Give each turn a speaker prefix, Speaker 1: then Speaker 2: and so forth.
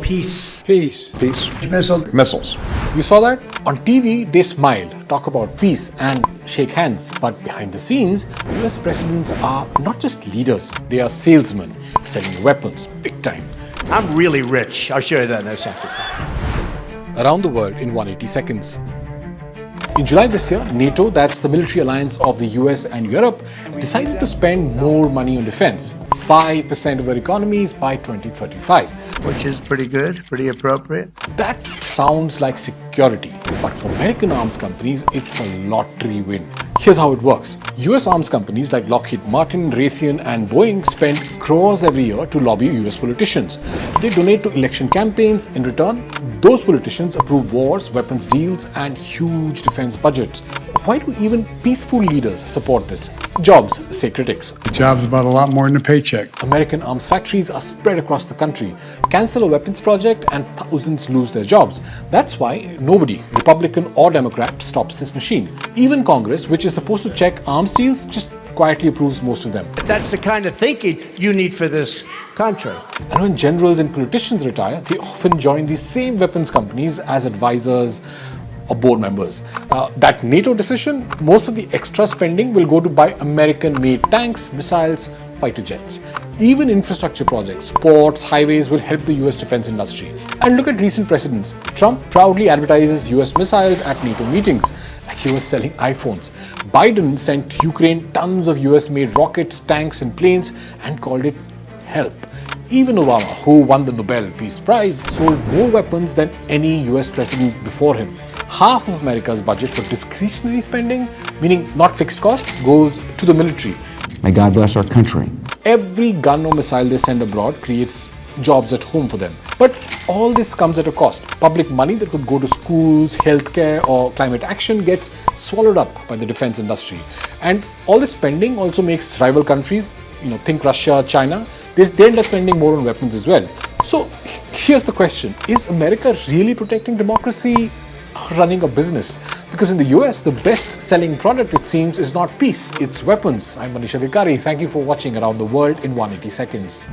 Speaker 1: Peace.
Speaker 2: Peace.
Speaker 3: Peace.
Speaker 2: Missiles.
Speaker 1: You saw that? On TV, they smile, talk about peace and shake hands. But behind the scenes, US presidents are not just leaders, they are salesmen, selling weapons big time.
Speaker 3: I'm really rich. I'll show you that in a second.
Speaker 1: Around the world in 180 seconds. In July this year, NATO, that's the military alliance of the US and Europe, decided to spend more money on defense, 5% of their economies by 2035.
Speaker 3: Which is pretty good, pretty appropriate.
Speaker 1: That sounds like security, but for American arms companies, it's a lottery win. Here's how it works. US arms companies like Lockheed Martin, Raytheon and Boeing spend crores every year to lobby US politicians. They donate to election campaigns. In return, those politicians approve wars, weapons deals and huge defense budgets. Why do even peaceful leaders support this? Jobs, say critics.
Speaker 2: The job's about a lot more than a paycheck.
Speaker 1: American arms factories are spread across the country. Cancel a weapons project and thousands lose their jobs. That's why nobody, Republican or Democrat, stops this machine. Even Congress, which is supposed to check arms deals, just quietly approves most of them.
Speaker 3: That's the kind of thinking you need for this country.
Speaker 1: And when generals and politicians retire, they often join these same weapons companies as advisors or board members. That NATO decision, most of the extra spending will go to buy American-made tanks, missiles, fighter jets. Even infrastructure projects, ports, highways will help the US defense industry. And look at recent precedents. Trump proudly advertises US missiles at NATO meetings, like he was selling iPhones. Biden sent Ukraine tons of US-made rockets, tanks and planes and called it help. Even Obama, who won the Nobel Peace Prize, sold more weapons than any US president before him. Half of America's budget for discretionary spending, meaning not fixed costs, goes to the military.
Speaker 4: May God bless our country.
Speaker 1: Every gun or missile they send abroad creates jobs at home for them. But all this comes at a cost. Public money that could go to schools, healthcare or climate action gets swallowed up by the defense industry. And all this spending also makes rival countries, think Russia, China, they end up spending more on weapons as well. So here's the question. Is America really protecting democracy or running a business? Because in the US, the best-selling product, it seems, is not peace, it's weapons. I'm Manish Adhikari. Thank you for watching Around the World in 180 Seconds.